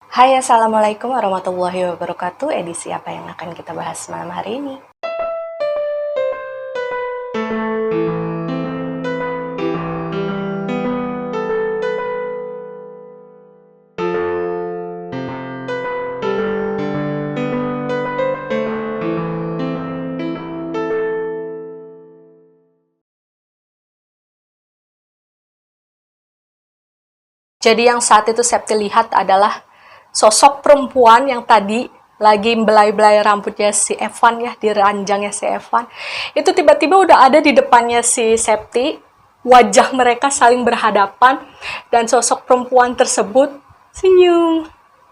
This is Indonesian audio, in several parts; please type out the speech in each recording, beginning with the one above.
Hai, Assalamualaikum warahmatullahi wabarakatuh. Edisi apa yang akan kita bahas malam hari ini? Jadi yang saat itu Septi lihat adalah sosok perempuan yang tadi lagi belai-belai rambutnya si Evan ya, di ranjangnya si Evan. Itu tiba-tiba udah ada di depannya si Septi, wajah mereka saling berhadapan, dan sosok perempuan tersebut senyum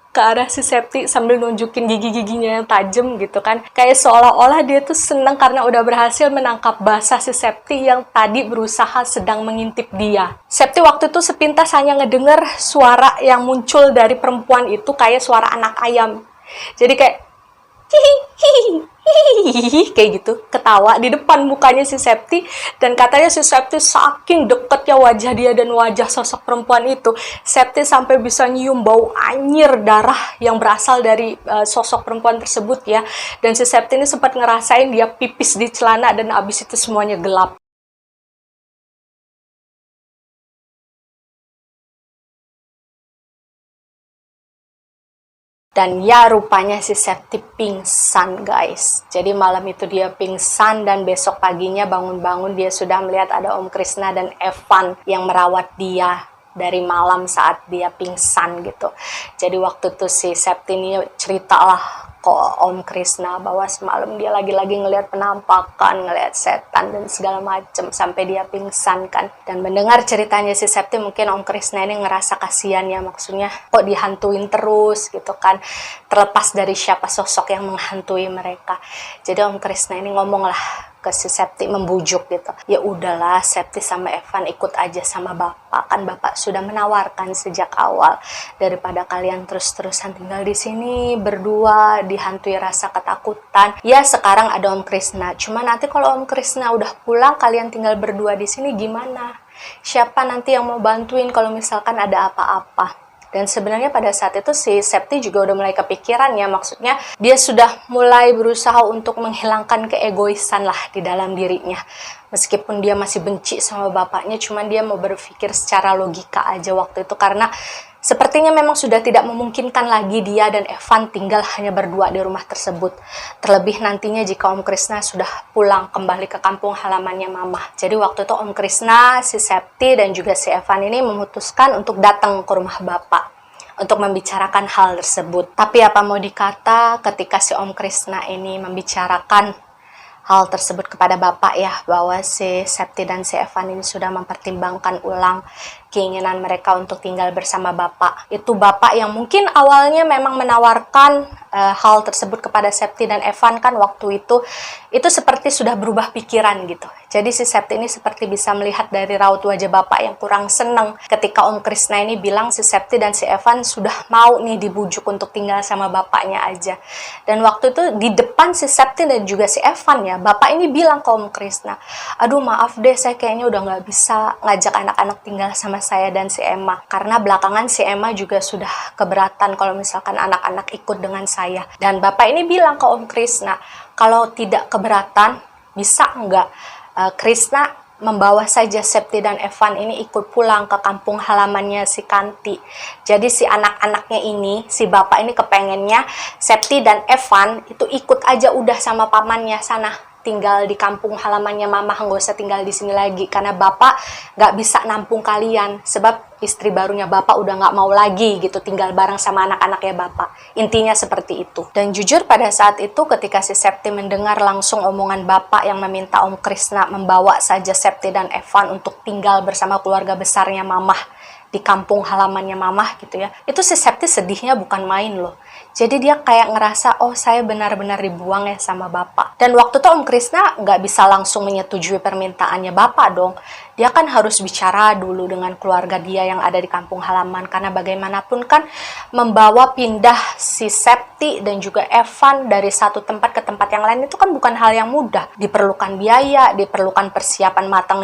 ke arah si Septi sambil nunjukin gigi-giginya yang tajam gitu kan. Kayak seolah-olah dia tuh seneng karena udah berhasil menangkap basah si Septi yang tadi berusaha sedang mengintip dia. Septi waktu itu sepintas hanya ngedenger suara yang muncul dari perempuan itu kayak suara anak ayam. Jadi kayak hihihi kayak gitu, ketawa di depan mukanya si Septi, dan katanya si Septi saking deketnya wajah dia dan wajah sosok perempuan itu, Septi sampai bisa nyium bau anyir darah yang berasal dari sosok perempuan tersebut ya. Dan si Septi ini sempat ngerasain dia pipis di celana dan abis itu semuanya gelap. Dan ya rupanya si Septi pingsan guys. Jadi malam itu dia pingsan dan besok paginya bangun-bangun dia sudah melihat ada Om Krishna dan Evan yang merawat dia dari malam saat dia pingsan gitu. Jadi waktu itu si Septi ini ceritalah ke Om Krishna bahwa semalam dia lagi-lagi ngelihat penampakan, ngelihat setan dan segala macem sampai dia pingsan kan. Dan mendengar ceritanya si Septi, mungkin Om Krishna ini ngerasa kasihan ya, maksudnya kok dihantuin terus gitu kan, terlepas dari siapa sosok yang menghantui mereka. Jadi Om Krishna ini ngomong lah ke si Septi, membujuk gitu. Ya udahlah, Septi sama Evan ikut aja sama Bapak, kan Bapak sudah menawarkan sejak awal, daripada kalian terus-terusan tinggal di sini berdua dihantui rasa ketakutan. Ya sekarang ada Om Krishna, cuma nanti kalau Om Krishna udah pulang kalian tinggal berdua di sini gimana? Siapa nanti yang mau bantuin kalau misalkan ada apa-apa? Dan sebenarnya pada saat itu si Septi juga udah mulai kepikiran ya, maksudnya dia sudah mulai berusaha untuk menghilangkan keegoisan lah di dalam dirinya. Meskipun dia masih benci sama bapaknya, cuman dia mau berpikir secara logika aja waktu itu, karena sepertinya memang sudah tidak memungkinkan lagi dia dan Evan tinggal hanya berdua di rumah tersebut. Terlebih nantinya jika Om Krishna sudah pulang kembali ke kampung halamannya Mamah. Jadi waktu itu Om Krishna, si Septi, dan juga si Evan ini memutuskan untuk datang ke rumah Bapak untuk membicarakan hal tersebut. Tapi apa mau dikata, ketika si Om Krishna ini membicarakan hal tersebut kepada Bapak ya, bahwa si Septi dan si Evan ini sudah mempertimbangkan ulang keinginan mereka untuk tinggal bersama Bapak. Itu Bapak yang mungkin awalnya memang menawarkan hal tersebut kepada Septi dan Evan kan waktu itu seperti sudah berubah pikiran gitu. Jadi si Septi ini seperti bisa melihat dari raut wajah Bapak yang kurang senang ketika Om Krishna ini bilang si Septi dan si Evan sudah mau nih dibujuk untuk tinggal sama bapaknya aja. Dan waktu itu di depan si Septi dan juga si Evan ya, Bapak ini bilang ke Om Krishna, aduh maaf deh, saya kayaknya udah gak bisa ngajak anak-anak tinggal sama saya dan si Emma, karena belakangan si Emma juga sudah keberatan kalau misalkan anak-anak ikut dengan saya. Dan Bapak ini bilang ke Om Krishna, kalau tidak keberatan bisa nggak Krishna membawa saja Septi dan Evan ini ikut pulang ke kampung halamannya si Kanti. Jadi si anak-anaknya ini, si bapak ini kepengennya Septi dan Evan itu ikut aja udah sama pamannya sana, tinggal di kampung halamannya Mamah, nggak usah tinggal di sini lagi, karena bapak nggak bisa nampung kalian, sebab istri barunya bapak udah nggak mau lagi gitu tinggal bareng sama anak-anaknya bapak. Intinya seperti itu. Dan jujur pada saat itu ketika si Septi mendengar langsung omongan bapak yang meminta Om Krishna membawa saja Septi dan Evan untuk tinggal bersama keluarga besarnya Mamah di kampung halamannya Mamah gitu ya, itu si Septi sedihnya bukan main loh. Jadi dia kayak ngerasa, oh saya benar-benar dibuang ya sama bapak. Dan waktu itu Om Krishna nggak bisa langsung menyetujui permintaannya bapak dong. Dia kan harus bicara dulu dengan keluarga dia yang ada di kampung halaman. Karena bagaimanapun kan membawa pindah si Septi dan juga Evan dari satu tempat ke tempat yang lain itu kan bukan hal yang mudah. Diperlukan biaya, diperlukan persiapan matang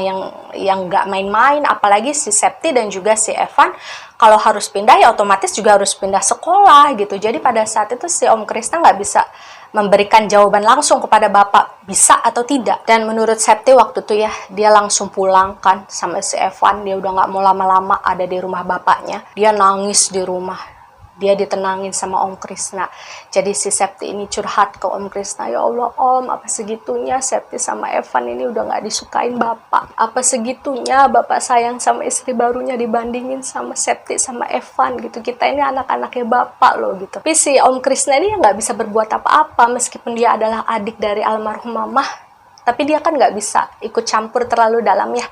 yang nggak main-main. Apalagi si Septi dan juga si Evan kalau harus pindah ya otomatis juga harus pindah sekolah gitu. Jadi pada saat itu si Om Krisna nggak bisa memberikan jawaban langsung kepada bapak bisa atau tidak. Dan menurut Septi waktu itu ya, dia langsung pulang kan sama si Evan. Dia udah nggak mau lama-lama ada di rumah bapaknya. Dia nangis di rumah, dia ditenangin sama Om Krisna. Jadi si Septi ini curhat ke Om Krisna, ya Allah Om, apa segitunya Septi sama Evan ini udah gak disukain Bapak. Apa segitunya Bapak sayang sama istri barunya dibandingin sama Septi sama Evan gitu. Kita ini anak-anaknya Bapak loh gitu. Tapi si Om Krisna ini gak bisa berbuat apa-apa meskipun dia adalah adik dari almarhum mamah. Tapi dia kan gak bisa ikut campur terlalu dalam ya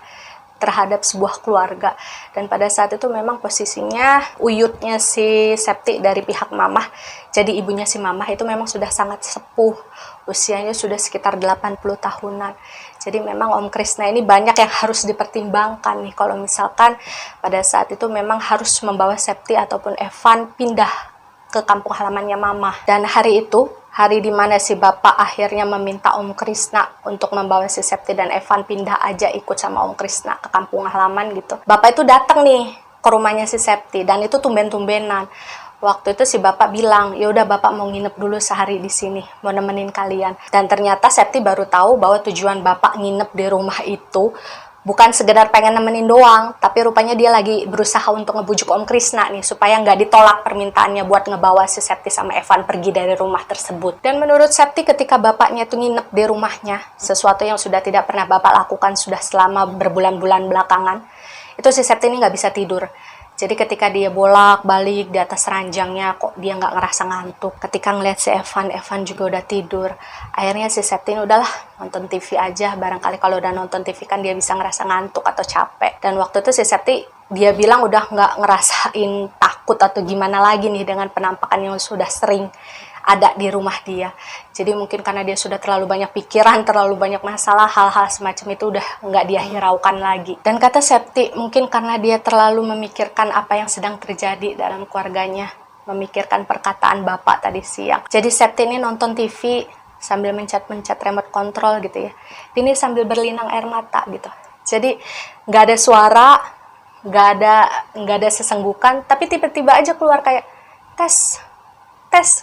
terhadap sebuah keluarga. Dan pada saat itu memang posisinya uyutnya si Septi dari pihak mamah, jadi ibunya si mamah itu memang sudah sangat sepuh, usianya sudah sekitar 80 tahunan. Jadi memang Om Krisna ini banyak yang harus dipertimbangkan nih kalau misalkan pada saat itu memang harus membawa Septi ataupun Evan pindah ke kampung halamannya mamah. Dan hari itu, hari dimana si bapak akhirnya meminta Om Krisna untuk membawa si Septi dan Evan pindah aja ikut sama Om Krisna ke kampung halaman gitu. Bapak itu datang nih ke rumahnya si Septi dan itu tumben-tumbenan. Waktu itu si bapak bilang, ya udah bapak mau nginep dulu sehari di sini, mau nemenin kalian. Dan ternyata Septi baru tahu bahwa tujuan bapak nginep di rumah itu bukan sekedar pengen nemenin doang, tapi rupanya dia lagi berusaha untuk ngebujuk Om Krisna nih, supaya nggak ditolak permintaannya buat ngebawa si Septi sama Evan pergi dari rumah tersebut. Dan menurut Septi ketika bapaknya itu nginep di rumahnya, sesuatu yang sudah tidak pernah bapak lakukan sudah selama berbulan-bulan belakangan, itu si Septi ini nggak bisa tidur. Jadi ketika dia bolak-balik di atas ranjangnya, kok dia nggak ngerasa ngantuk. Ketika ngeliat si Evan juga udah tidur. Akhirnya si Septi ini udahlah nonton TV aja. Barangkali kalau udah nonton TV kan dia bisa ngerasa ngantuk atau capek. Dan waktu itu si Septi, dia bilang udah nggak ngerasain takut atau gimana lagi nih dengan penampakan yang sudah sering ada di rumah dia. Jadi mungkin karena dia sudah terlalu banyak pikiran, terlalu banyak masalah, hal-hal semacam itu udah nggak dia hiraukan lagi. Dan kata Septi, mungkin karena dia terlalu memikirkan apa yang sedang terjadi dalam keluarganya, memikirkan perkataan bapak tadi siang. Jadi Septi ini nonton TV sambil mencet-mencet remote control gitu ya. Ini sambil berlinang air mata gitu. Jadi nggak ada suara, nggak ada sesenggukan, tapi tiba-tiba aja keluar kayak tes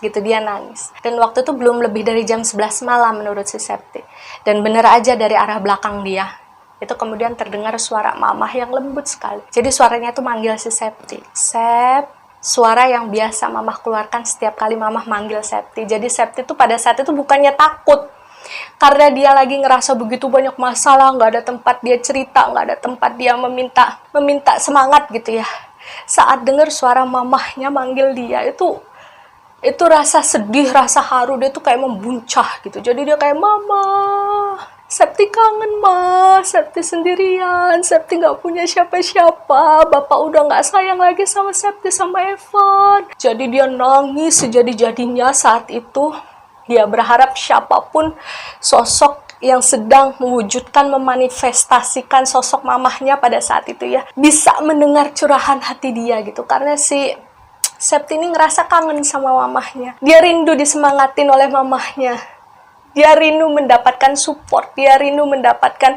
gitu, dia nangis. Dan waktu itu belum lebih dari jam 11 malam menurut si Septi. Dan bener aja dari arah belakang dia, itu kemudian terdengar suara mamah yang lembut sekali. Jadi suaranya tuh manggil si Septi. Sep, suara yang biasa mamah keluarkan setiap kali mamah manggil Septi. Jadi Septi tuh pada saat itu bukannya takut, karena dia lagi ngerasa begitu banyak masalah, nggak ada tempat dia cerita, nggak ada tempat dia meminta semangat gitu ya. Saat dengar suara mamahnya manggil dia, itu rasa sedih, rasa haru dia tuh kayak membuncah gitu. Jadi dia kayak, mama, Septi kangen ma, Septi sendirian, Septi gak punya siapa-siapa, bapak udah gak sayang lagi sama Septi sama Evan. Jadi dia nangis sejadi-jadinya saat itu. Dia berharap siapapun sosok yang sedang mewujudkan, memanifestasikan sosok mamahnya pada saat itu ya, bisa mendengar curahan hati dia gitu. Karena si Septi ini ngerasa kangen sama mamahnya. Dia rindu disemangatin oleh mamahnya. Dia rindu mendapatkan support. Dia rindu mendapatkan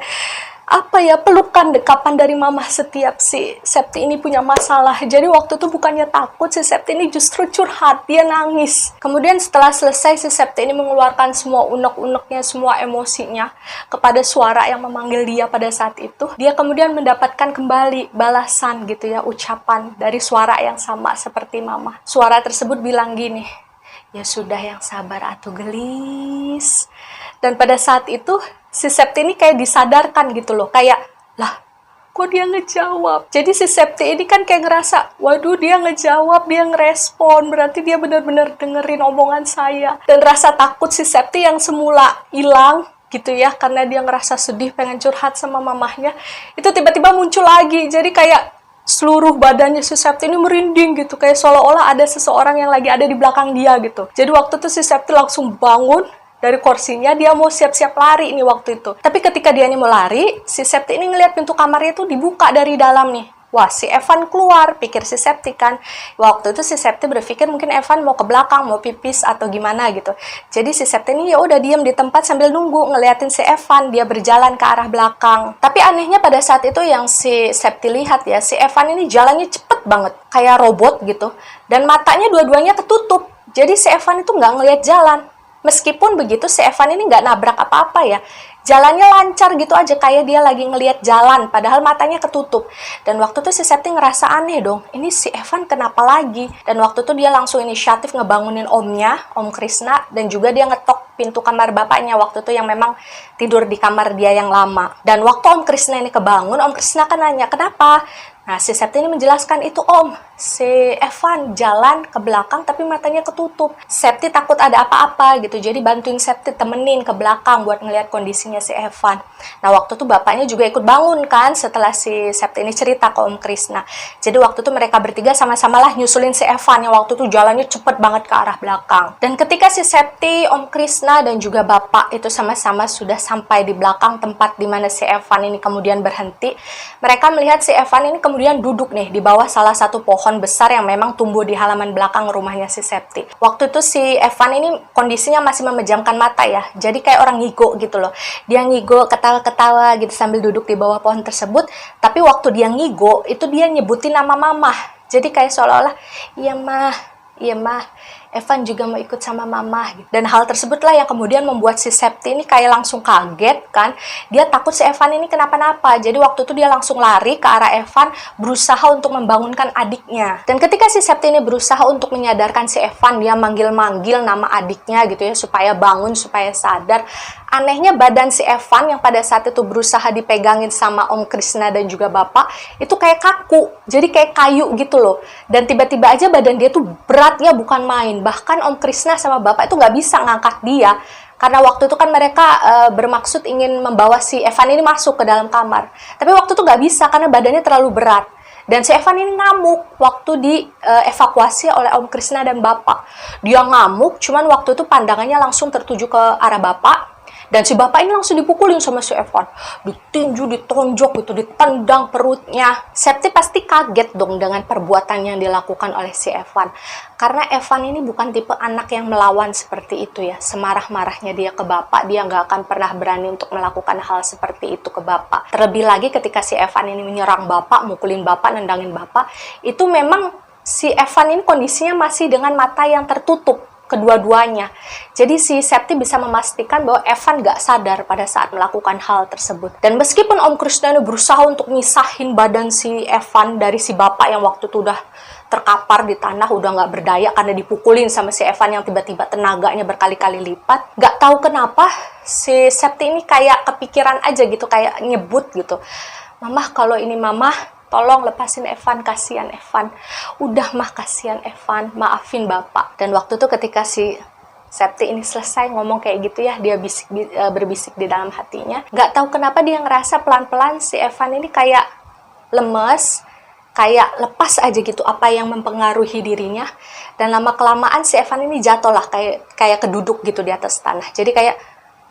pelukan, dekapan dari mamah setiap si Septi ini punya masalah. Jadi waktu itu bukannya takut, si Septi ini justru curhat, dia nangis. Kemudian setelah selesai, si Septi ini mengeluarkan semua unek-uneknya, semua emosinya kepada suara yang memanggil dia pada saat itu. Dia kemudian mendapatkan kembali balasan gitu ya, ucapan dari suara yang sama seperti mamah. Suara tersebut bilang gini, ya sudah yang sabar atuh gelis. Dan pada saat itu si Septi ini kayak disadarkan gitu loh, kayak lah kok dia ngejawab. Jadi si Septi ini kan kayak ngerasa, waduh dia ngejawab, dia ngerespon, berarti dia benar-benar dengerin omongan saya. Dan rasa takut si Septi yang semula hilang gitu ya, karena dia ngerasa sedih pengen curhat sama mamahnya, itu tiba-tiba muncul lagi. Jadi kayak seluruh badannya si Septi ini merinding gitu, kayak seolah-olah ada seseorang yang lagi ada di belakang dia gitu. Jadi waktu itu si Septi langsung bangun dari kursinya, dia mau siap-siap lari nih waktu itu. Tapi ketika dia ini mau lari, si Septi ini ngelihat pintu kamarnya itu dibuka dari dalam nih. Wah, si Evan keluar, pikir si Septi kan. Waktu itu si Septi berpikir mungkin Evan mau ke belakang, mau pipis atau gimana gitu. Jadi si Septi ini ya udah diem di tempat sambil nunggu, ngeliatin si Evan, dia berjalan ke arah belakang. Tapi anehnya pada saat itu yang si Septi lihat ya, si Evan ini jalannya cepet banget, kayak robot gitu. Dan matanya dua-duanya ketutup. Jadi si Evan itu nggak ngeliat jalan. Meskipun begitu, si Evan ini nggak nabrak apa-apa ya. Jalannya lancar gitu aja, kayak dia lagi ngelihat jalan, padahal matanya ketutup. Dan waktu itu si Septi ngerasa aneh dong, ini si Evan kenapa lagi? Dan waktu itu dia langsung inisiatif ngebangunin omnya, Om Krishna, dan juga dia ngetok pintu kamar bapaknya waktu itu yang memang tidur di kamar dia yang lama. Dan waktu Om Krishna ini kebangun, Om Krishna kan nanya, kenapa? Nah, si Septi ini menjelaskan, itu Om, si Evan jalan ke belakang tapi matanya ketutup. Septi takut ada apa-apa gitu, jadi bantuin Septi temenin ke belakang buat ngeliat kondisinya si Evan. Nah, waktu itu bapaknya juga ikut bangun kan setelah si Septi ini cerita ke Om Krishna. Jadi waktu itu mereka bertiga sama-sama lah nyusulin si Evan yang waktu itu jalannya cepet banget ke arah belakang. Dan ketika si Septi, Om Krishna, dan juga bapak itu sama-sama sudah sampai di belakang tempat di mana si Evan ini kemudian berhenti, mereka melihat si Evan ini kemudian duduk nih di bawah salah satu pohon besar yang memang tumbuh di halaman belakang rumahnya si Septi. Waktu itu si Evan ini kondisinya masih memejamkan mata ya, jadi kayak orang ngigo gitu loh. Dia ngigo, ketawa-ketawa gitu sambil duduk di bawah pohon tersebut, tapi waktu dia ngigo, itu dia nyebutin nama mamah. Jadi kayak seolah-olah, iya mah, Evan juga mau ikut sama mama gitu. Dan hal tersebutlah yang kemudian membuat si Septi ini kayak langsung kaget kan. Dia takut si Evan ini kenapa-napa. Jadi waktu itu dia langsung lari ke arah Evan, berusaha untuk membangunkan adiknya. Dan ketika si Septi ini berusaha untuk menyadarkan si Evan, dia manggil-manggil nama adiknya gitu ya, supaya bangun, supaya sadar. Anehnya badan si Evan yang pada saat itu berusaha dipegangin sama Om Krishna dan juga bapak, itu kayak kaku, jadi kayak kayu gitu loh. Dan tiba-tiba aja badan dia tuh beratnya bukan main. Bahkan Om Krishna sama bapak itu nggak bisa ngangkat dia. Karena waktu itu kan mereka bermaksud ingin membawa si Evan ini masuk ke dalam kamar. Tapi waktu itu nggak bisa karena badannya terlalu berat. Dan si Evan ini ngamuk waktu dievakuasi oleh Om Krishna dan bapak. Dia ngamuk, cuman waktu itu pandangannya langsung tertuju ke arah bapak. Dan si bapak ini langsung dipukulin sama si Evan. Ditinju, ditonjok gitu, ditendang perutnya. Septi pasti kaget dong dengan perbuatan yang dilakukan oleh si Evan. Karena Evan ini bukan tipe anak yang melawan seperti itu ya. Semarah-marahnya dia ke bapak, dia nggak akan pernah berani untuk melakukan hal seperti itu ke bapak. Terlebih lagi ketika si Evan ini menyerang bapak, mukulin bapak, nendangin bapak, itu memang si Evan ini kondisinya masih dengan mata yang tertutup. Kedua-duanya. Jadi si Septi bisa memastikan bahwa Evan gak sadar pada saat melakukan hal tersebut. Dan meskipun Om Krishna ini berusaha untuk misahin badan si Evan dari si bapak yang waktu itu udah terkapar di tanah, udah gak berdaya karena dipukulin sama si Evan yang tiba-tiba tenaganya berkali-kali lipat. Gak tahu kenapa si Septi ini kayak kepikiran aja gitu, kayak nyebut gitu. Mamah, kalau ini mamah, tolong lepasin Evan, kasihan Evan. Udah mah, kasihan Evan, maafin bapak. Dan waktu itu ketika si Septi ini selesai ngomong kayak gitu ya, dia berbisik di dalam hatinya. Gak tahu kenapa dia ngerasa pelan-pelan si Evan ini kayak lemes, kayak lepas aja gitu apa yang mempengaruhi dirinya. Dan lama-kelamaan si Evan ini jatuh lah, kayak keduduk gitu di atas tanah. Jadi kayak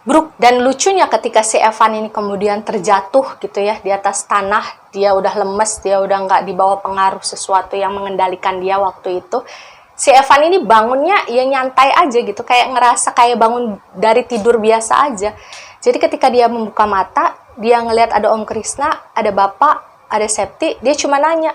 bruk. Dan lucunya ketika si Evan ini kemudian terjatuh gitu ya di atas tanah, dia udah lemes, dia udah nggak dibawa pengaruh sesuatu yang mengendalikan dia waktu itu. Si Evan ini bangunnya ya nyantai aja gitu, kayak ngerasa kayak bangun dari tidur biasa aja. Jadi ketika dia membuka mata, dia ngelihat ada Om Krishna, ada bapak, ada Septi, dia cuma nanya,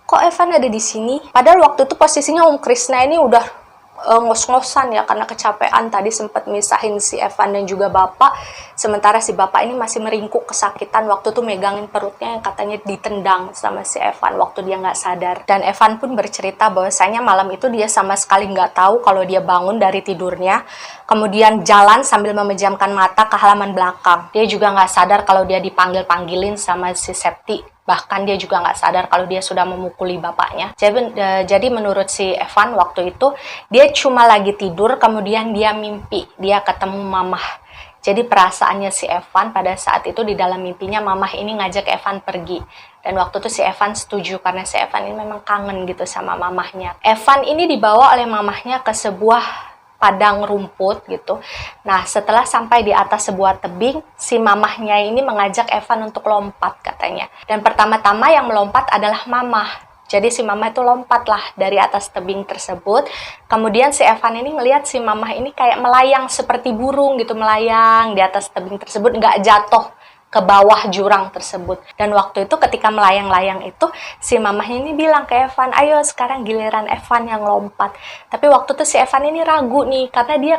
kok Evan ada di sini? Padahal waktu itu posisinya Om Krishna ini udah ngos-ngosan ya karena kecapean, tadi sempat misahin si Evan dan juga bapak, sementara si bapak ini masih meringkuk kesakitan waktu tuh megangin perutnya yang katanya ditendang sama si Evan waktu dia nggak sadar. Dan Evan pun bercerita bahwasanya malam itu dia sama sekali nggak tahu kalau dia bangun dari tidurnya, kemudian jalan sambil memejamkan mata ke halaman belakang. Dia juga nggak sadar kalau dia dipanggil-panggilin sama si Septi. Bahkan dia juga nggak sadar kalau dia sudah memukuli bapaknya. Jadi menurut si Evan waktu itu, dia cuma lagi tidur, kemudian dia mimpi, dia ketemu mamah. Jadi perasaannya si Evan pada saat itu di dalam mimpinya, mamah ini ngajak Evan pergi. Dan waktu itu si Evan setuju karena si Evan ini memang kangen gitu sama mamahnya. Evan ini dibawa oleh mamahnya ke sebuah padang rumput gitu. Nah, setelah sampai di atas sebuah tebing, si mamahnya ini mengajak Evan untuk lompat katanya. Dan pertama-tama yang melompat adalah mamah. Jadi si mamah itu lompatlah dari atas tebing tersebut. Kemudian si Evan ini ngelihat si mamah ini kayak melayang seperti burung gitu, melayang di atas tebing tersebut, nggak jatuh ke bawah jurang tersebut. Dan waktu itu ketika melayang-layang itu, si mamahnya ini bilang ke Evan, ayo sekarang giliran Evan yang lompat. Tapi waktu itu si Evan ini ragu nih, karena dia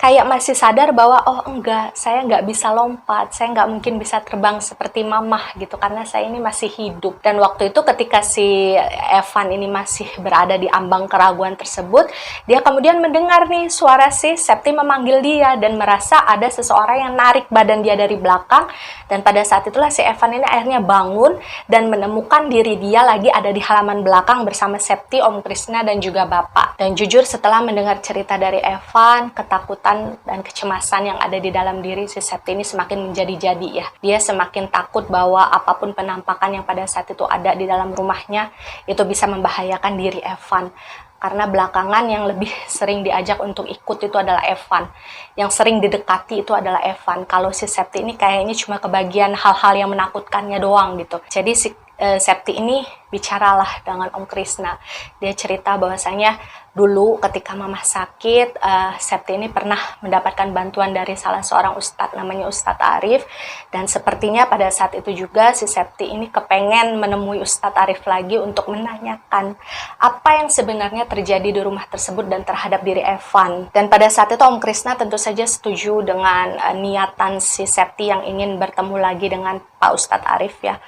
kayak masih sadar bahwa oh enggak, saya nggak bisa lompat, saya nggak mungkin bisa terbang seperti mamah gitu, karena saya ini masih hidup. Dan waktu itu ketika si Evan ini masih berada di ambang keraguan tersebut, dia kemudian mendengar nih suara si Septi memanggil dia dan merasa ada seseorang yang narik badan dia dari belakang. Dan pada saat itulah si Evan ini akhirnya bangun dan menemukan diri dia lagi ada di halaman belakang bersama Septi, Om Krishna, dan juga Bapak. Dan jujur setelah mendengar cerita dari Evan, ketakutan dan kecemasan yang ada di dalam diri si Septi ini semakin menjadi-jadi ya. Dia semakin takut bahwa apapun penampakan yang pada saat itu ada di dalam rumahnya, itu bisa membahayakan diri Evan. Karena belakangan yang lebih sering diajak untuk ikut itu adalah Evan. Yang sering didekati itu adalah Evan. Kalau si Septi ini kayaknya cuma kebagian hal-hal yang menakutkannya doang gitu. Jadi si Septi ini bicaralah dengan Om Krishna. Dia cerita bahwasanya dulu ketika mamah sakit, Septi ini pernah mendapatkan bantuan dari salah seorang ustadz, namanya Ustadz Arif. Dan sepertinya pada saat itu juga si Septi ini kepengen menemui Ustadz Arif lagi untuk menanyakan apa yang sebenarnya terjadi di rumah tersebut dan terhadap diri Evan. Dan pada saat itu Om Krishna tentu saja setuju dengan niatan si Septi yang ingin bertemu lagi dengan Pak Ustadz Arif ya.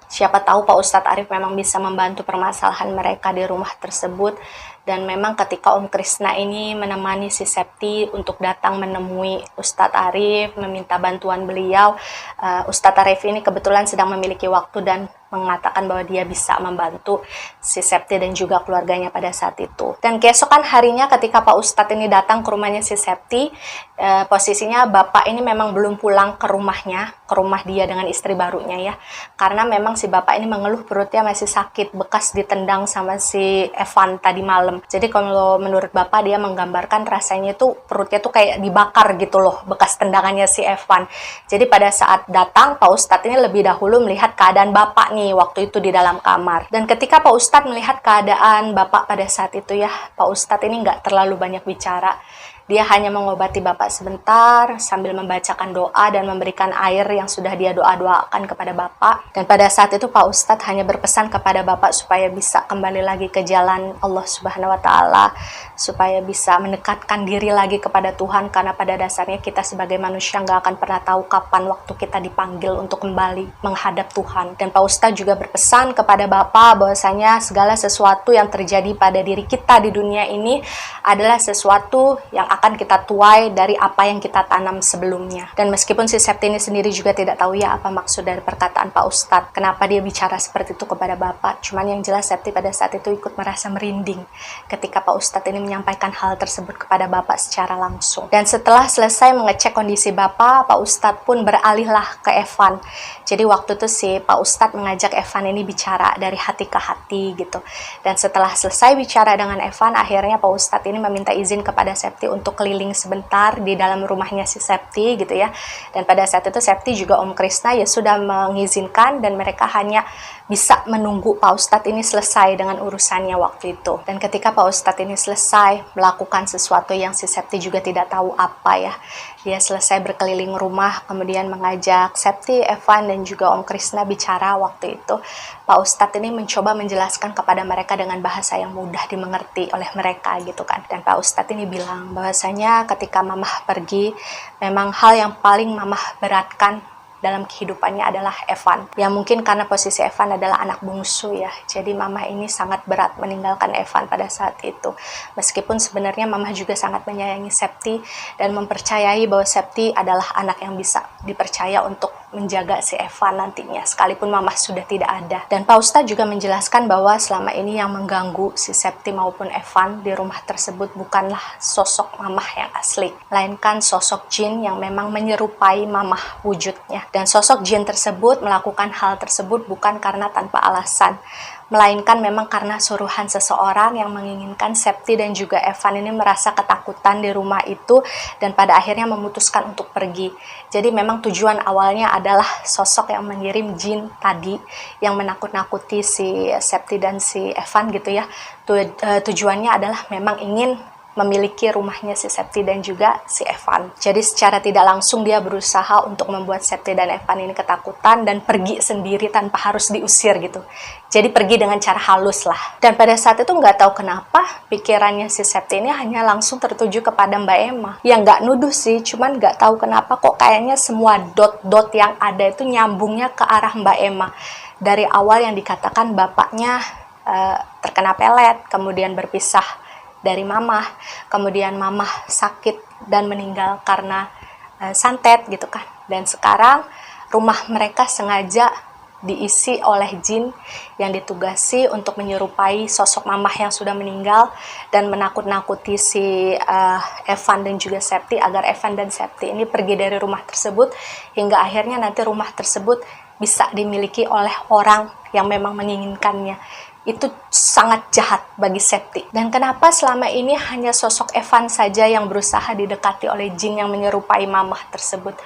Siapa tahu Pak Ustadz Arif memang bisa membantu permasalahan mereka di rumah tersebut. Dan memang ketika Om Krishna ini menemani si Septi untuk datang menemui Ustadz Arif, meminta bantuan beliau, Ustadz Arif ini kebetulan sedang memiliki waktu dan mengatakan bahwa dia bisa membantu si Septi dan juga keluarganya pada saat itu. Dan keesokan harinya ketika Pak Ustadz ini datang ke rumahnya si Septi, posisinya Bapak ini memang belum pulang ke rumahnya, ke rumah dia dengan istri barunya ya. Karena memang si Bapak ini mengeluh perutnya masih sakit, bekas ditendang sama si Evan tadi malam. Jadi kalau menurut Bapak dia menggambarkan rasanya itu perutnya tuh kayak dibakar gitu loh, bekas tendangannya si Evan. Jadi pada saat datang Pak Ustadz ini lebih dahulu melihat keadaan Bapak nih waktu itu di dalam kamar. Dan ketika Pak Ustadz melihat keadaan Bapak pada saat itu ya, Pak Ustadz ini nggak terlalu banyak bicara. Dia hanya mengobati Bapak sebentar sambil membacakan doa dan memberikan air yang sudah dia doa-doakan kepada Bapak. Dan pada saat itu Pak Ustadz hanya berpesan kepada Bapak supaya bisa kembali lagi ke jalan Allah Subhanahu wa Ta'ala, supaya bisa mendekatkan diri lagi kepada Tuhan, karena pada dasarnya kita sebagai manusia nggak akan pernah tahu kapan waktu kita dipanggil untuk kembali menghadap Tuhan. Dan Pak Ustadz juga berpesan kepada Bapak bahwasanya segala sesuatu yang terjadi pada diri kita di dunia ini adalah sesuatu yang akan kita tuai dari apa yang kita tanam sebelumnya. Dan meskipun si Septi ini sendiri juga tidak tahu ya apa maksud dari perkataan Pak Ustadz, kenapa dia bicara seperti itu kepada Bapak. Cuman yang jelas Septi pada saat itu ikut merasa merinding ketika Pak Ustadz ini menyampaikan hal tersebut kepada Bapak secara langsung. Dan setelah selesai mengecek kondisi Bapak, Pak Ustadz pun beralihlah ke Evan. Jadi waktu itu si Pak Ustadz mengajak Evan ini bicara dari hati ke hati gitu. Dan setelah selesai bicara dengan Evan, akhirnya Pak Ustadz ini meminta izin kepada Septi untuk keliling sebentar di dalam rumahnya si Septi gitu ya. Dan pada saat itu Septi juga Om Krishna ya sudah mengizinkan, dan mereka hanya bisa menunggu Pak Ustadz ini selesai dengan urusannya waktu itu. Dan ketika Pak Ustadz ini selesai melakukan sesuatu yang si Septi juga tidak tahu apa ya, dia selesai berkeliling rumah, kemudian mengajak Septi, Evan, dan juga Om Krishna bicara waktu itu. Pak Ustadz ini mencoba menjelaskan kepada mereka dengan bahasa yang mudah dimengerti oleh mereka gitu kan. Dan Pak Ustadz ini bilang bahwasanya ketika Mamah pergi, memang hal yang paling Mamah beratkan dalam kehidupannya adalah Evan. Ya mungkin karena posisi Evan adalah anak bungsu ya. Jadi Mamah ini sangat berat meninggalkan Evan pada saat itu. Meskipun sebenarnya Mamah juga sangat menyayangi Septi dan mempercayai bahwa Septi adalah anak yang bisa dipercaya untuk menjaga si Evan nantinya, sekalipun Mamah sudah tidak ada. Dan Pak Ustadz juga menjelaskan bahwa selama ini yang mengganggu si Septi maupun Evan di rumah tersebut bukanlah sosok Mamah yang asli, melainkan sosok jin yang memang menyerupai Mamah wujudnya. Dan sosok jin tersebut melakukan hal tersebut bukan karena tanpa alasan. melainkan memang karena suruhan seseorang yang menginginkan Septi dan juga Evan ini merasa ketakutan di rumah itu dan pada akhirnya memutuskan untuk pergi. Jadi memang tujuan awalnya adalah sosok yang mengirim jin tadi yang menakut-nakuti si Septi dan si Evan gitu ya. Tujuannya adalah memang ingin memiliki rumahnya si Septi dan juga si Evan. Jadi secara tidak langsung dia berusaha untuk membuat Septi dan Evan ini ketakutan dan pergi sendiri tanpa harus diusir gitu. Jadi pergi dengan cara halus lah. Dan pada saat itu nggak tahu kenapa pikirannya si Septi ini hanya langsung tertuju kepada Mbak Emma. Yang nggak nuduh sih, cuman nggak tahu kenapa kok kayaknya semua dot-dot yang ada itu nyambungnya ke arah Mbak Emma. Dari awal yang dikatakan bapaknya terkena pelet, kemudian berpisah dari mamah, kemudian mamah sakit dan meninggal karena santet gitu kan. Dan sekarang rumah mereka sengaja diisi oleh jin yang ditugasi untuk menyerupai sosok mamah yang sudah meninggal dan menakut-nakuti si Evan dan juga Septi agar Evan dan Septi ini pergi dari rumah tersebut hingga akhirnya nanti rumah tersebut bisa dimiliki oleh orang yang memang menginginkannya. Itu sangat jahat bagi Septi. Dan kenapa selama ini hanya sosok Evan saja yang berusaha didekati oleh jin yang menyerupai mamah tersebut?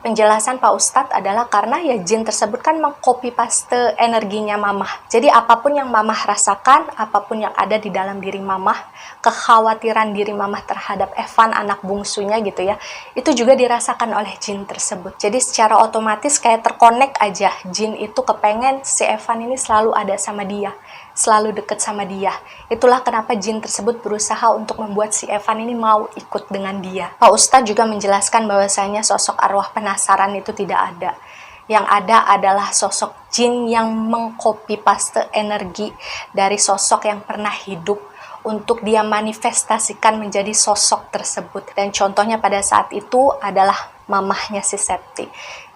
Penjelasan Pak Ustadz adalah karena ya jin tersebut kan mengcopy paste energinya mamah. Jadi apapun yang mamah rasakan, apapun yang ada di dalam diri mamah, kekhawatiran diri mamah terhadap Evan anak bungsunya gitu ya, itu juga dirasakan oleh jin tersebut. Jadi secara otomatis kayak terkonek aja, jin itu kepengen si Evan ini selalu ada sama dia, selalu deket sama dia. Itulah kenapa jin tersebut berusaha untuk membuat si Evan ini mau ikut dengan dia. Pak Ustadz juga menjelaskan bahwasanya sosok arwah penasaran itu tidak ada. Yang ada adalah sosok jin yang mengcopy paste energi dari sosok yang pernah hidup untuk dia manifestasikan menjadi sosok tersebut. Dan contohnya pada saat itu adalah mamahnya si Septi.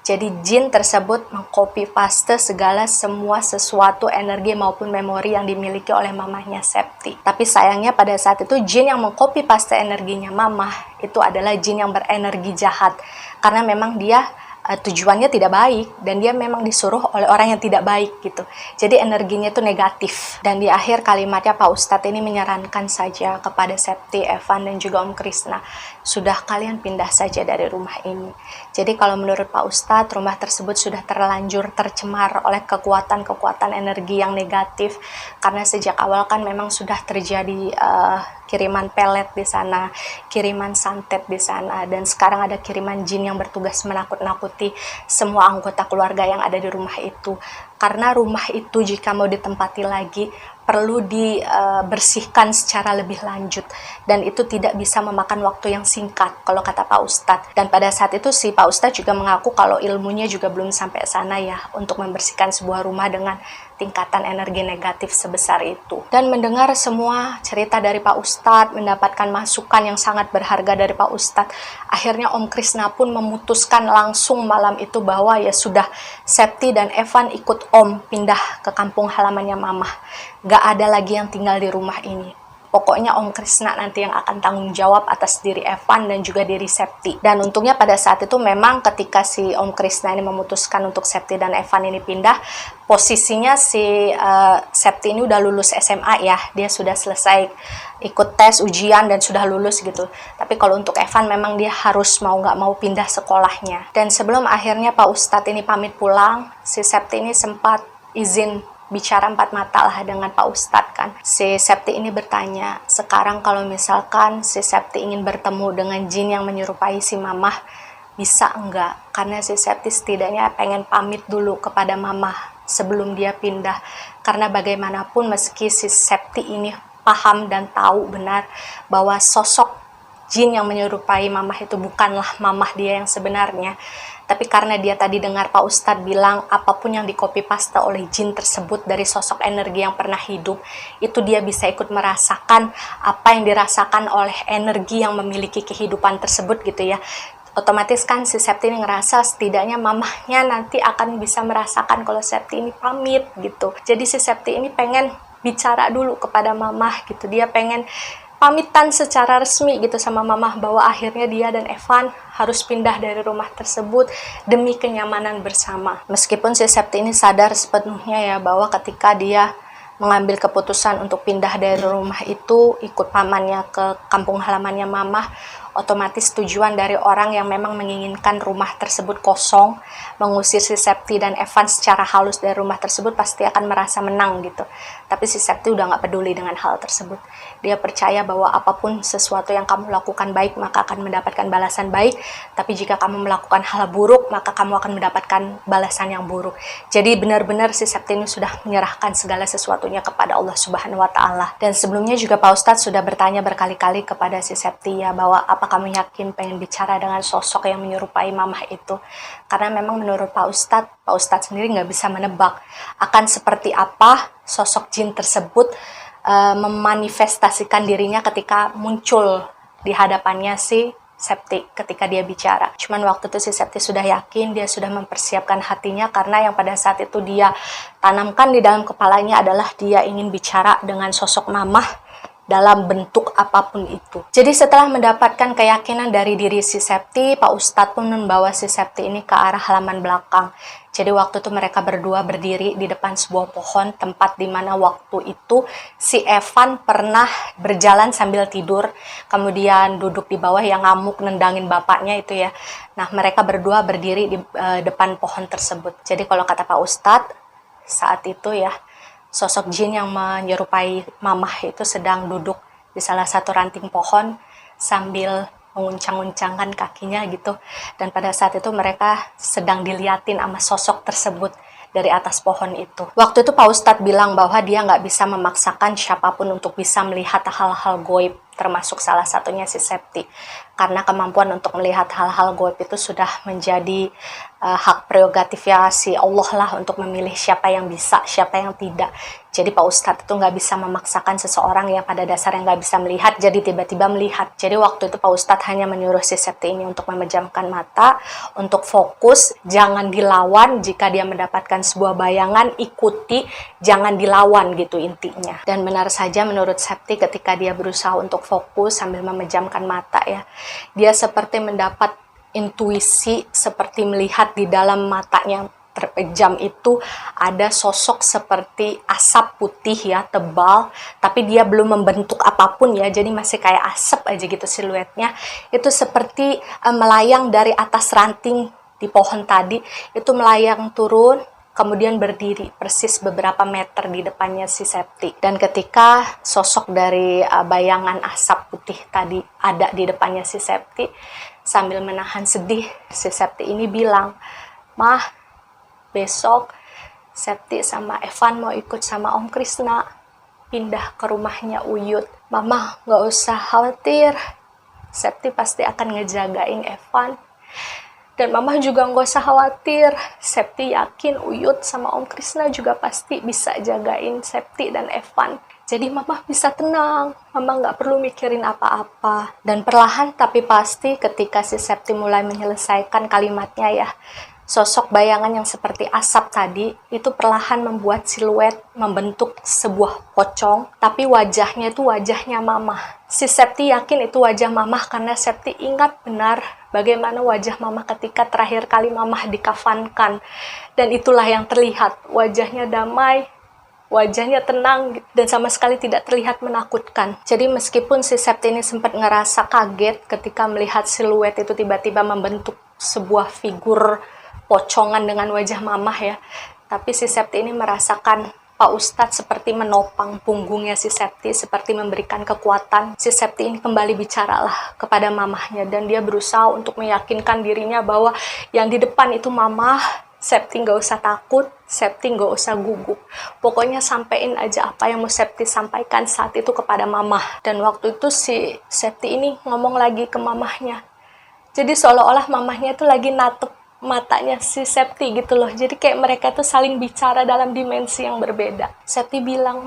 Jadi jin tersebut mengcopy paste segala semua sesuatu energi maupun memori yang dimiliki oleh mamahnya Septi. Tapi sayangnya pada saat itu jin yang mengcopy paste energinya mamah itu adalah jin yang berenergi jahat. Karena memang dia tujuannya tidak baik dan dia memang disuruh oleh orang yang tidak baik gitu. Jadi energinya itu negatif. Dan di akhir kalimatnya Pak Ustadz ini menyarankan saja kepada Septi, Evan dan juga Om Krishna, sudah kalian pindah saja dari rumah ini. Jadi kalau menurut Pak Ustadz, rumah tersebut sudah terlanjur tercemar oleh kekuatan-kekuatan energi yang negatif karena sejak awal kan memang sudah terjadi kiriman pelet di sana, kiriman santet di sana, dan sekarang ada kiriman jin yang bertugas menakut-nakuti semua anggota keluarga yang ada di rumah itu. Karena rumah itu jika mau ditempati lagi perlu dibersihkan secara lebih lanjut dan itu tidak bisa memakan waktu yang singkat kalau kata Pak Ustadz. Dan pada saat itu si Pak Ustadz juga mengaku kalau ilmunya juga belum sampai sana ya untuk membersihkan sebuah rumah dengan tingkatan energi negatif sebesar itu. Dan mendengar semua cerita dari Pak Ustadz, mendapatkan masukan yang sangat berharga dari Pak Ustadz, akhirnya Om Krishna pun memutuskan langsung malam itu bahwa ya sudah, Septi dan Evan ikut Om pindah ke kampung halamannya Mamah. Gak ada lagi yang tinggal di rumah ini. Pokoknya Om Krishna nanti yang akan tanggung jawab atas diri Evan dan juga diri Septi. Dan untungnya pada saat itu memang ketika si Om Krishna ini memutuskan untuk Septi dan Evan ini pindah, posisinya si Septi ini udah lulus SMA ya. Dia sudah selesai ikut tes, ujian, dan sudah lulus gitu. Tapi kalau untuk Evan memang dia harus mau nggak mau pindah sekolahnya. Dan sebelum akhirnya Pak Ustadz ini pamit pulang, si Septi ini sempat izin bicara empat mata lah dengan Pak Ustadz kan. Si Septi ini bertanya, sekarang kalau misalkan si Septi ingin bertemu dengan jin yang menyerupai si Mamah, bisa enggak? Karena si Septi setidaknya pengen pamit dulu kepada Mamah sebelum dia pindah. Karena bagaimanapun meski si Septi ini paham dan tahu benar bahwa sosok jin yang menyerupai Mamah itu bukanlah Mamah dia yang sebenarnya. Tapi karena dia tadi dengar Pak Ustadz bilang apapun yang di-copy paste oleh jin tersebut dari sosok energi yang pernah hidup, itu dia bisa ikut merasakan apa yang dirasakan oleh energi yang memiliki kehidupan tersebut gitu ya. Otomatis kan si Septi ini ngerasa setidaknya mamahnya nanti akan bisa merasakan kalau Septi ini pamit gitu. Jadi si Septi ini pengen bicara dulu kepada mamah gitu. Dia pengen pamitan secara resmi gitu sama mamah bahwa akhirnya dia dan Evan harus pindah dari rumah tersebut demi kenyamanan bersama. Meskipun si Septi ini sadar sepenuhnya ya bahwa ketika dia mengambil keputusan untuk pindah dari rumah itu, ikut pamannya ke kampung halamannya mamah, otomatis tujuan dari orang yang memang menginginkan rumah tersebut kosong, mengusir si Septi dan Evan secara halus dari rumah tersebut, pasti akan merasa menang gitu. Tapi si Septi udah gak peduli dengan hal tersebut. Dia percaya bahwa apapun sesuatu yang kamu lakukan baik, maka akan mendapatkan balasan baik. Tapi jika kamu melakukan hal buruk, maka kamu akan mendapatkan balasan yang buruk. Jadi benar-benar si Septi ini sudah menyerahkan segala sesuatunya kepada Allah Subhanahu wa Ta'ala. Dan sebelumnya juga Pak Ustadz sudah bertanya berkali-kali kepada si Septi ya, bahwa apa kamu yakin pengen bicara dengan sosok yang menyerupai mamah itu? Karena memang menurut Pak Ustadz sendiri nggak bisa menebak akan seperti apa sosok jin tersebut memanifestasikan dirinya ketika muncul di hadapannya si Septi ketika dia bicara. Cuman waktu itu si Septi sudah yakin, dia sudah mempersiapkan hatinya, karena yang pada saat itu dia tanamkan di dalam kepalanya adalah dia ingin bicara dengan sosok mamah dalam bentuk apapun itu. Jadi setelah mendapatkan keyakinan dari diri si Septi, Pak Ustadz pun membawa si Septi ini ke arah halaman belakang. Jadi waktu itu mereka berdua berdiri di depan sebuah pohon, tempat di mana waktu itu si Evan pernah berjalan sambil tidur, kemudian duduk di bawah yang ngamuk nendangin bapaknya itu ya. Nah, mereka berdua berdiri di depan pohon tersebut. Jadi kalau kata Pak Ustadz, saat itu ya, sosok jin yang menyerupai mamah itu sedang duduk di salah satu ranting pohon sambil menguncang-uncangkan kakinya gitu. Dan pada saat itu mereka sedang diliatin sama sosok tersebut dari atas pohon itu. Waktu itu Pak Ustadz bilang bahwa dia nggak bisa memaksakan siapapun untuk bisa melihat hal-hal goib, termasuk salah satunya si Septi. Karena kemampuan untuk melihat hal-hal goib itu sudah menjadi hak prerogatif ya si Allah lah untuk memilih siapa yang bisa, siapa yang tidak. Jadi Pak Ustadz itu nggak bisa memaksakan seseorang yang pada dasarnya nggak bisa melihat, jadi tiba-tiba melihat. Jadi waktu itu Pak Ustadz hanya menyuruh si Septi ini untuk memejamkan mata, untuk fokus, jangan dilawan. Jika dia mendapatkan sebuah bayangan, ikuti, jangan dilawan gitu intinya. Dan benar saja menurut Septi ketika dia berusaha untuk fokus sambil memejamkan mata ya, dia seperti mendapat intuisi, seperti melihat di dalam matanya terpejam itu ada sosok seperti asap putih ya, tebal, tapi dia belum membentuk apapun ya, jadi masih kayak asap aja gitu siluetnya. Itu seperti melayang dari atas ranting di pohon tadi, itu melayang turun, kemudian berdiri persis beberapa meter di depannya si Septi. Dan ketika sosok dari bayangan asap putih tadi ada di depannya si Septi, sambil menahan sedih, si Septi ini bilang, "Mah, besok Septi sama Evan mau ikut sama Om Krisna pindah ke rumahnya Uyut. Mama gak usah khawatir, Septi pasti akan ngejagain Evan. Dan Mama juga gak usah khawatir, Septi yakin Uyut sama Om Krisna juga pasti bisa jagain Septi dan Evan. Jadi Mama bisa tenang, Mama nggak perlu mikirin apa-apa." Dan perlahan tapi pasti ketika si Septi mulai menyelesaikan kalimatnya ya, sosok bayangan yang seperti asap tadi itu perlahan membuat siluet, membentuk sebuah pocong, tapi wajahnya itu wajahnya Mamah. Si Septi yakin itu wajah Mamah karena Septi ingat benar bagaimana wajah Mamah ketika terakhir kali Mamah dikafankan. Dan itulah yang terlihat, wajahnya damai, wajahnya tenang, dan sama sekali tidak terlihat menakutkan. Jadi meskipun si Septi ini sempat ngerasa kaget ketika melihat siluet itu tiba-tiba membentuk sebuah figur pocongan dengan wajah Mamah ya, tapi si Septi ini merasakan Pak Ustadz seperti menopang punggungnya si Septi, seperti memberikan kekuatan. Si Septi ini kembali bicaralah kepada mamahnya, dan dia berusaha untuk meyakinkan dirinya bahwa yang di depan itu Mamah. Septi nggak usah takut, Septi nggak usah gugup. Pokoknya sampein aja apa yang mau Septi sampaikan saat itu kepada Mamah. Dan waktu itu si Septi ini ngomong lagi ke mamahnya. Jadi seolah-olah mamahnya itu lagi natep matanya si Septi gitu loh. Jadi kayak mereka tuh saling bicara dalam dimensi yang berbeda. Septi bilang,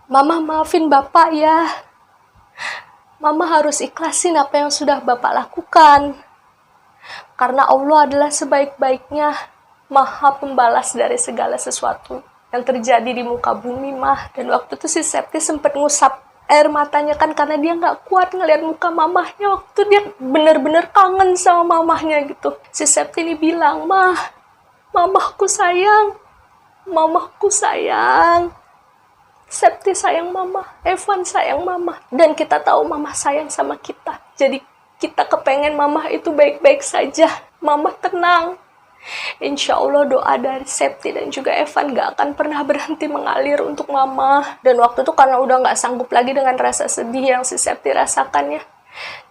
Mama maafin Bapak ya. Mama harus ikhlasin apa yang sudah Bapak lakukan. Karena Allah adalah sebaik-baiknya Maha Pembalas dari segala sesuatu yang terjadi di muka bumi, Mah. Dan waktu itu si Septi sempat ngusap air matanya kan, karena dia nggak kuat ngeliat muka mamahnya. Waktu dia bener-bener kangen sama mamahnya gitu. Si Septi ini bilang, Mamahku sayang, Mamaku sayang, Septi sayang mama, Evan sayang mama, dan kita tahu mama sayang sama kita. Jadi kita kepengen mama itu baik-baik saja, mama tenang. Insya Allah doa dari Septi dan juga Evan gak akan pernah berhenti mengalir untuk mama. Dan waktu itu karena udah gak sanggup lagi dengan rasa sedih yang si Septi rasakannya,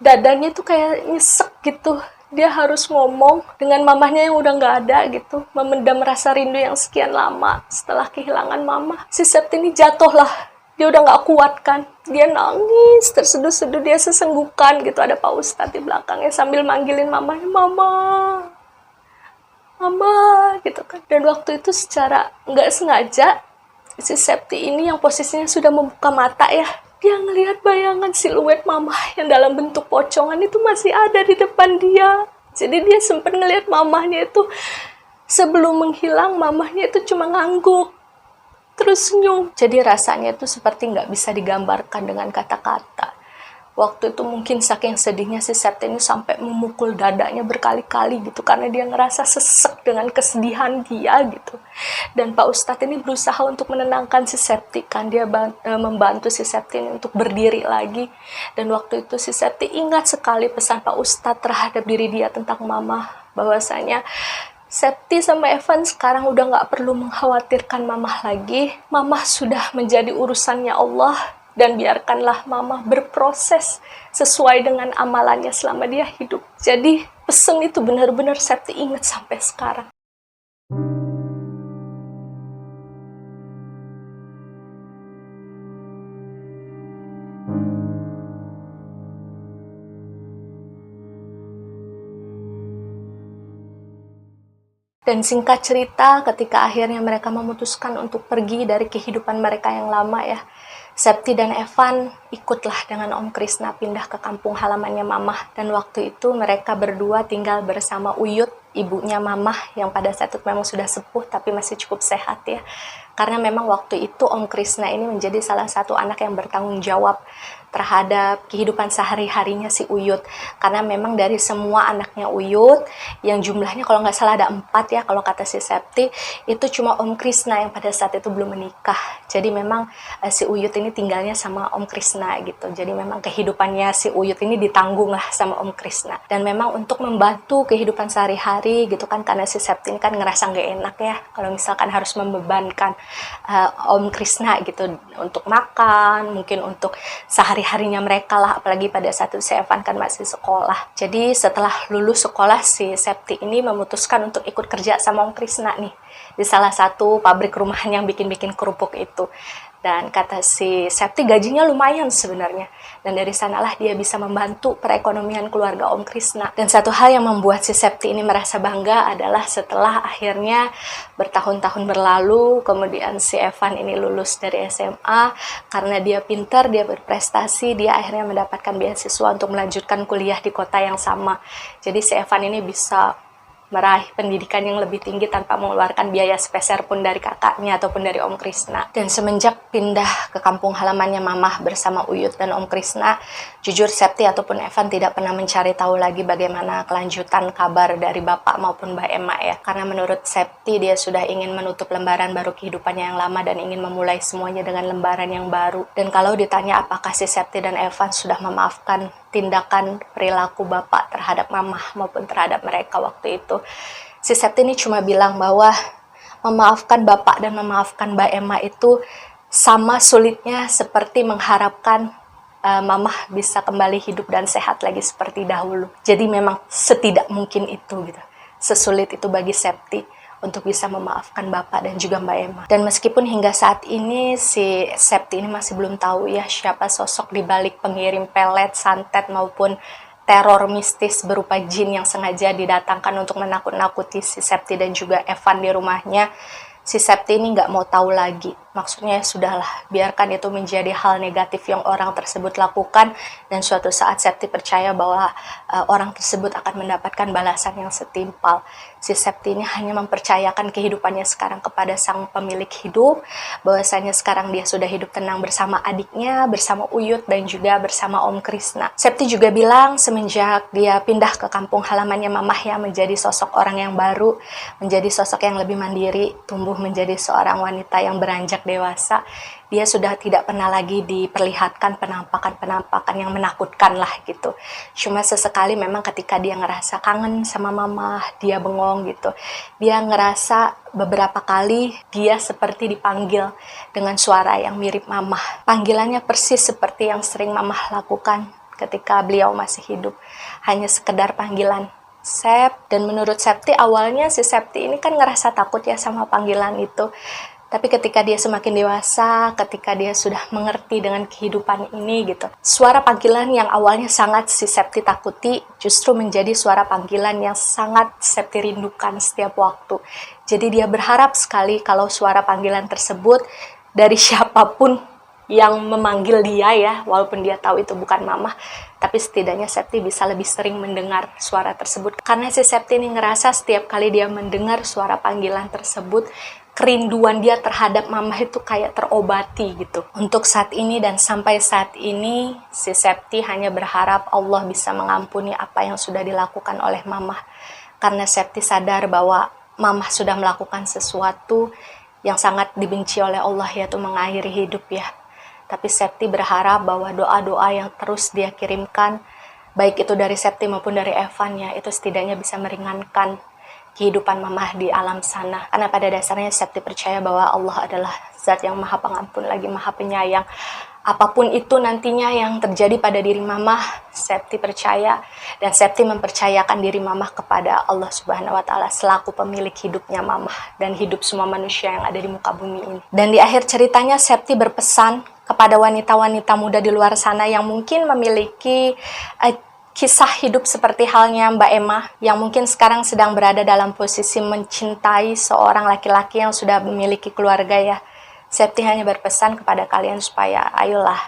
dadanya tuh kayak nyesek gitu. Dia harus ngomong dengan mamahnya yang udah gak ada gitu, memendam rasa rindu yang sekian lama setelah kehilangan mama. Si Septi ini jatuh lah, dia udah gak kuat kan, dia nangis terseduh-seduh, dia sesenggukan gitu. Ada Pak Ustadz di belakangnya sambil manggilin mamanya, mama gitu kan. Dan waktu itu secara nggak sengaja si Septi ini yang posisinya sudah membuka mata ya, dia ngelihat bayangan siluet mama yang dalam bentuk pocongan itu masih ada di depan dia. Jadi dia sempat ngelihat mamahnya itu sebelum menghilang, mamahnya itu cuma ngangguk terus senyum. Jadi rasanya itu seperti nggak bisa digambarkan dengan kata-kata. Waktu itu mungkin saking sedihnya si Septi ini sampai memukul dadanya berkali-kali gitu, karena dia ngerasa sesek dengan kesedihan dia gitu. Dan Pak Ustadz ini berusaha untuk menenangkan si Septi kan, dia membantu si Septi ini untuk berdiri lagi. Dan waktu itu si Septi ingat sekali pesan Pak Ustadz terhadap diri dia tentang mama, bahwasanya Septi sama Evan sekarang udah gak perlu mengkhawatirkan mamah lagi. Mamah sudah menjadi urusannya Allah, dan biarkanlah mama berproses sesuai dengan amalannya selama dia hidup. Jadi pesan itu benar-benar Septi ingat sampai sekarang. Dan singkat cerita, ketika akhirnya mereka memutuskan untuk pergi dari kehidupan mereka yang lama ya, Septi dan Evan ikutlah dengan Om Krisna pindah ke kampung halamannya Mamah. Dan waktu itu mereka berdua tinggal bersama Uyut, ibunya Mamah, yang pada saat itu memang sudah sepuh tapi masih cukup sehat ya. Karena memang waktu itu Om Krisna ini menjadi salah satu anak yang bertanggung jawab terhadap kehidupan sehari-harinya si Uyut. Karena memang dari semua anaknya Uyut, yang jumlahnya kalau nggak salah ada 4 ya, kalau kata si Septi, itu cuma Om Krisna yang pada saat itu belum menikah. Jadi memang si Uyut ini tinggalnya sama Om Krisna gitu. Jadi memang kehidupannya si Uyut ini ditanggung lah sama Om Krisna. Dan memang untuk membantu kehidupan sehari-hari gitu kan, karena si Septi ini kan ngerasa nggak enak ya kalau misalkan harus membebankan Om Krisna gitu untuk makan, mungkin untuk sehari-harinya mereka lah, apalagi pada saat itu si Evan kan masih sekolah. Jadi setelah lulus sekolah, si Septi ini memutuskan untuk ikut kerja sama Om Krisna nih di salah satu pabrik rumahan yang bikin-bikin kerupuk itu. Dan kata si Septi gajinya lumayan sebenarnya. Dan dari sanalah dia bisa membantu perekonomian keluarga Om Krisna. Dan satu hal yang membuat si Septi ini merasa bangga adalah setelah akhirnya bertahun-tahun berlalu, kemudian si Evan ini lulus dari SMA. Karena dia pintar, dia berprestasi, dia akhirnya mendapatkan beasiswa untuk melanjutkan kuliah di kota yang sama. Jadi si Evan ini bisa meraih pendidikan yang lebih tinggi tanpa mengeluarkan biaya sepeser pun dari kakaknya ataupun dari Om Krisna. Dan semenjak pindah ke kampung halamannya Mamah bersama Uyut dan Om Krisna, jujur Septi ataupun Evan tidak pernah mencari tahu lagi bagaimana kelanjutan kabar dari Bapak maupun Mbak Emma ya. Karena menurut Septi dia sudah ingin menutup lembaran baru kehidupannya yang lama dan ingin memulai semuanya dengan lembaran yang baru. Dan kalau ditanya apakah si Septi dan Evan sudah memaafkan tindakan perilaku Bapak terhadap Mamah maupun terhadap mereka waktu itu, si Septi ini cuma bilang bahwa memaafkan Bapak dan memaafkan Mbak Emma itu sama sulitnya seperti mengharapkan Mamah bisa kembali hidup dan sehat lagi seperti dahulu. Jadi memang setidak mungkin itu gitu. Sesulit itu bagi Septi untuk bisa memaafkan Bapak dan juga Mbak Emma. Dan meskipun hingga saat ini si Septi ini masih belum tahu ya siapa sosok di balik pengirim pelet, santet maupun teror mistis berupa jin yang sengaja didatangkan untuk menakut-nakuti si Septi dan juga Evan di rumahnya, si Septi ini nggak mau tahu lagi. Maksudnya sudahlah, biarkan itu menjadi hal negatif yang orang tersebut lakukan, dan suatu saat Septi percaya bahwa orang tersebut akan mendapatkan balasan yang setimpal. Si Septi ini hanya mempercayakan kehidupannya sekarang kepada sang pemilik hidup, bahwasanya sekarang dia sudah hidup tenang bersama adiknya, bersama Uyut, dan juga bersama Om Krisna. Septi juga bilang semenjak dia pindah ke kampung halamannya mamahnya, menjadi sosok orang yang baru, menjadi sosok yang lebih mandiri, tumbuh menjadi seorang wanita yang beranjak dewasa, dia sudah tidak pernah lagi diperlihatkan penampakan-penampakan yang menakutkan lah gitu. Cuma sesekali memang ketika dia ngerasa kangen sama mama, dia bengong gitu. Dia ngerasa beberapa kali dia seperti dipanggil dengan suara yang mirip mama. Panggilannya persis seperti yang sering mama lakukan ketika beliau masih hidup. Hanya sekedar panggilan, Sep. Dan menurut Septi awalnya si Septi ini kan ngerasa takut ya sama panggilan itu. Tapi ketika dia semakin dewasa, ketika dia sudah mengerti dengan kehidupan ini gitu, suara panggilan yang awalnya sangat si Septi takuti justru menjadi suara panggilan yang sangat Septi rindukan setiap waktu. Jadi dia berharap sekali kalau suara panggilan tersebut dari siapapun yang memanggil dia ya, walaupun dia tahu itu bukan mama, tapi setidaknya Septi bisa lebih sering mendengar suara tersebut. Karena si Septi ini ngerasa setiap kali dia mendengar suara panggilan tersebut, kerinduan dia terhadap mama itu kayak terobati gitu. Untuk saat ini dan sampai saat ini, si Septi hanya berharap Allah bisa mengampuni apa yang sudah dilakukan oleh mama. Karena Septi sadar bahwa mama sudah melakukan sesuatu yang sangat dibenci oleh Allah, yaitu mengakhiri hidup ya. Tapi Septi berharap bahwa doa-doa yang terus dia kirimkan, baik itu dari Septi maupun dari Evan ya, itu setidaknya bisa meringankan kehidupan mamah di alam sana. Karena pada dasarnya Septi percaya bahwa Allah adalah zat yang maha pengampun lagi maha penyayang. Apapun itu nantinya yang terjadi pada diri mamah, Septi percaya, dan Septi mempercayakan diri mamah kepada Allah Subhanahu wa Ta'ala selaku pemilik hidupnya mamah dan hidup semua manusia yang ada di muka bumi ini. Dan di akhir ceritanya Septi berpesan kepada wanita-wanita muda di luar sana yang mungkin memiliki kisah hidup seperti halnya Mbak Emma, yang mungkin sekarang sedang berada dalam posisi mencintai seorang laki-laki yang sudah memiliki keluarga ya. Septi hanya berpesan kepada kalian supaya ayolah,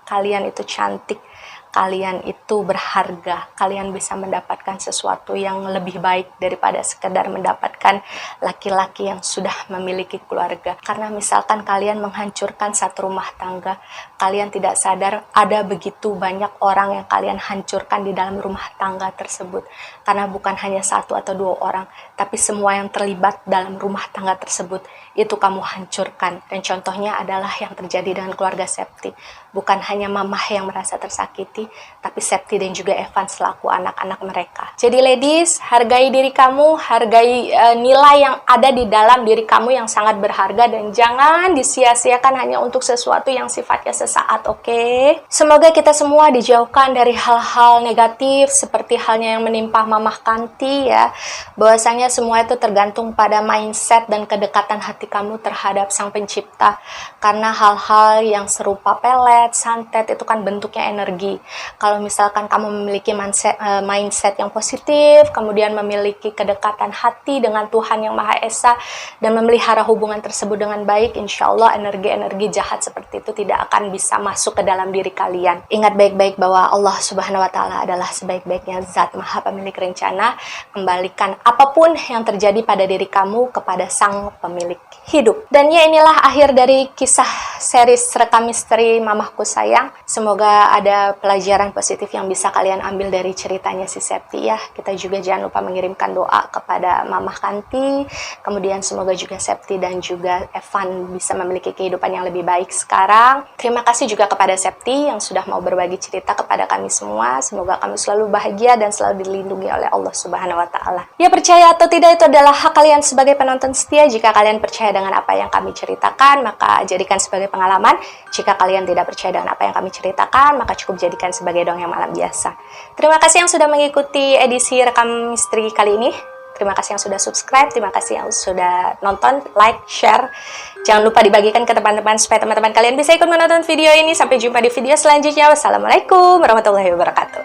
kalian itu cantik, kalian itu berharga, kalian bisa mendapatkan sesuatu yang lebih baik daripada sekedar mendapatkan laki-laki yang sudah memiliki keluarga. Karena misalkan kalian menghancurkan satu rumah tangga, kalian tidak sadar ada begitu banyak orang yang kalian hancurkan di dalam rumah tangga tersebut. Karena bukan hanya satu atau dua orang, tapi semua yang terlibat dalam rumah tangga tersebut itu kamu hancurkan. Dan contohnya adalah yang terjadi dengan keluarga Septi. Bukan hanya mamah yang merasa tersakiti, tapi Septi dan juga Evan selaku anak-anak mereka. Jadi ladies, hargai diri kamu, hargai nilai yang ada di dalam diri kamu yang sangat berharga, dan jangan disia-siakan hanya untuk sesuatu yang sifatnya sesaat, oke? Semoga kita semua dijauhkan dari hal-hal negatif seperti halnya yang menimpa Mamah Kanti ya. Bahwasanya semua itu tergantung pada mindset dan kedekatan hati kamu terhadap Sang Pencipta. Karena hal-hal yang serupa pelet, santet itu kan bentuknya energi. Kalau misalkan kamu memiliki mindset yang positif, kemudian memiliki kedekatan hati dengan Tuhan Yang Maha Esa, dan memelihara hubungan tersebut dengan baik, insya Allah energi-energi jahat seperti itu tidak akan bisa masuk ke dalam diri kalian. Ingat baik-baik bahwa Allah Subhanahu wa Ta'ala adalah sebaik-baiknya zat maha pemilik rencana. Kembalikan apapun yang terjadi pada diri kamu kepada Sang Pemilik hidup. Dan ya, inilah akhir dari kisah series Rekam Misteri Mamahku Sayang. Semoga ada pelajaran positif yang bisa kalian ambil dari ceritanya si Septi ya. Kita juga jangan lupa mengirimkan doa kepada Mamah Kanti. Kemudian semoga juga Septi dan juga Evan bisa memiliki kehidupan yang lebih baik sekarang. Terima kasih juga kepada Septi yang sudah mau berbagi cerita kepada kami semua. Semoga kami selalu bahagia dan selalu dilindungi oleh Allah Subhanahu wa Ta'ala. Ya, percaya atau tidak itu adalah hak kalian sebagai penonton setia. Jika kalian percaya dengan apa yang kami ceritakan, maka jadikan sebagai pengalaman. Jika kalian tidak percaya dengan apa yang kami ceritakan, maka cukup jadikan sebagai dongeng malam biasa. Terima kasih yang sudah mengikuti edisi Rekam Misteri kali ini. Terima kasih yang sudah subscribe, terima kasih yang sudah nonton, like, share. Jangan lupa dibagikan ke teman-teman supaya teman-teman kalian bisa ikut menonton video ini. Sampai jumpa di video selanjutnya. Wassalamualaikum warahmatullahi wabarakatuh.